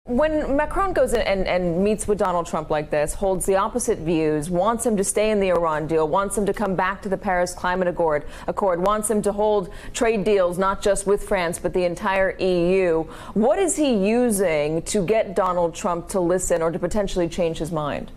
When Macron goes in and meets with Donald Trump like this, holds the opposite views, wants him to stay in the Iran deal, wants him to come back to the Paris Climate Accord, wants him to hold trade deals not just with France but the entire EU, what is he using to get Donald Trump to listen or to potentially change his mind?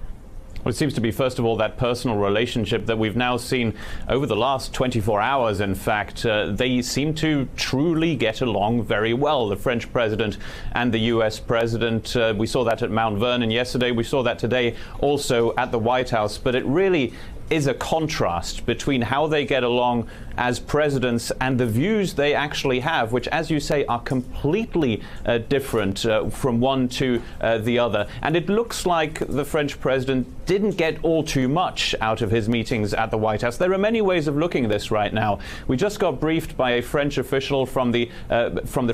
Well, it seems to be, first of all, that personal relationship that we've now seen over the last 24 hours. In fact, they seem to truly get along very well, the French president and the U.S. president. We saw that at Mount Vernon yesterday. We saw that today also at the White House. But it really is a contrast between how they get along as presidents and the views they actually have, which, as you say, are completely different from one to the other. And it looks like the French president didn't get all too much out of his meetings at the White House. There are many ways of looking at this right now. We just got briefed by a French official from the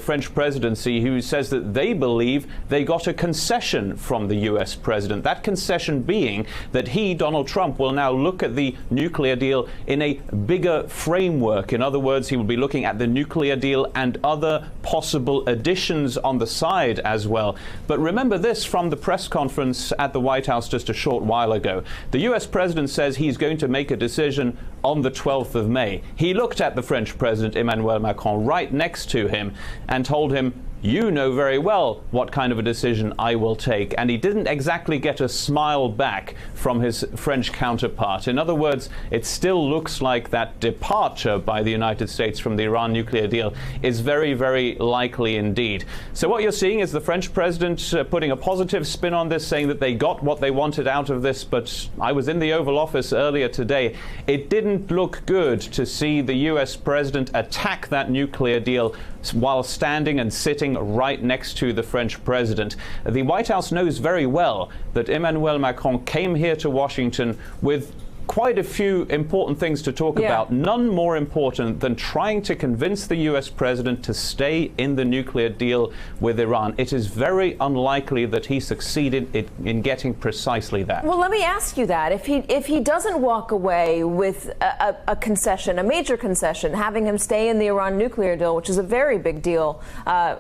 French presidency who says that they believe they got a concession from the U.S. president. That concession being that he, Donald Trump, will now look at the nuclear deal in a bigger framework. In other words, he will be looking at the nuclear deal and other possible additions on the side as well. But remember this from the press conference at the White House just a short while ago. The U.S. president says he's going to make a decision on the 12th of May. He looked at the French president, Emmanuel Macron, right next to him and told him, "You know very well what kind of a decision I will take." And he didn't exactly get a smile back from his French counterpart. In other words, it still looks like that departure by the United States from the Iran nuclear deal is very, very likely indeed. So what you're seeing is the French president putting a positive spin on this, saying that they got what they wanted out of this. But I was in the Oval Office earlier today. It didn't look good to see the U.S. president attack that nuclear deal while standing and sitting right next to the French president. The White House knows very well that Emmanuel Macron came here to Washington with quite a few important things to talk about, none more important than trying to convince the U.S. president to stay in the nuclear deal with Iran. It is very unlikely that he succeeded in getting precisely that. Well, let me ask you that. If he doesn't walk away with a concession, a major concession, having him stay in the Iran nuclear deal, which is a very big deal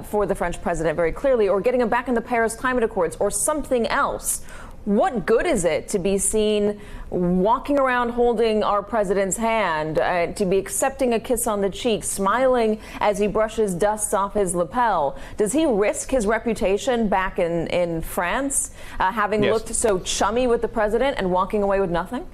for the French president, very clearly, or getting him back in the Paris Climate Accords or something else, what good is it to be seen walking around holding our president's hand, to be accepting a kiss on the cheek, smiling as he brushes dust off his lapel? Does he risk his reputation back in France, having looked so chummy with the president and walking away with nothing?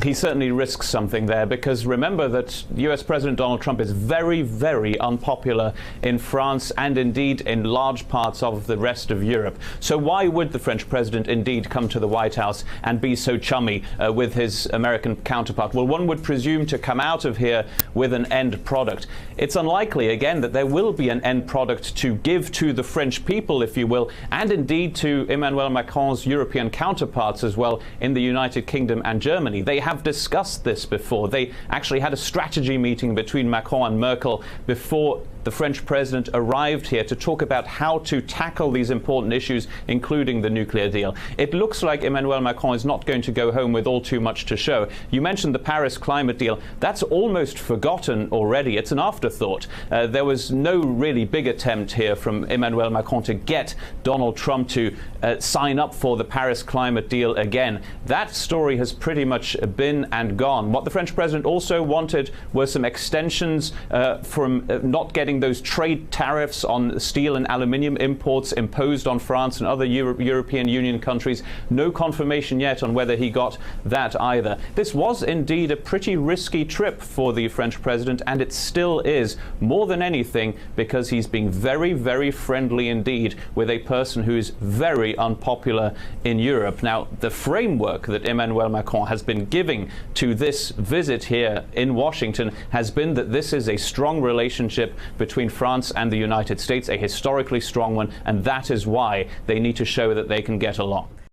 He certainly risks something there, because remember that U.S. President Donald Trump is very, very unpopular in France and indeed in large parts of the rest of Europe. So why would the French president indeed come to the White House and be so chummy with his American counterpart? Well, one would presume to come out of here with an end product. It's unlikely, again, that there will be an end product to give to the French people, if you will, and indeed to Emmanuel Macron's European counterparts as well in the United Kingdom and Germany. They have discussed this before. They actually had a strategy meeting between Macron and Merkel before the French president arrived here to talk about how to tackle these important issues, including the nuclear deal. It looks like Emmanuel Macron is not going to go home with all too much to show. You mentioned the Paris climate deal. That's almost forgotten already. It's an afterthought. There was no really big attempt here from Emmanuel Macron to get Donald Trump to sign up for the Paris climate deal again. That story has pretty much been and gone. What the French president also wanted were some extensions from not getting those trade tariffs on steel and aluminium imports imposed on France and other European Union countries. No confirmation yet on whether he got that either. This was indeed a pretty risky trip for the French president, and it still is, more than anything, because he's being very, very friendly indeed with a person who's very unpopular in Europe. Now, the framework that Emmanuel Macron has been giving to this visit here in Washington has been that this is a strong relationship between France and the United States, a historically strong one, and that is why they need to show that they can get along.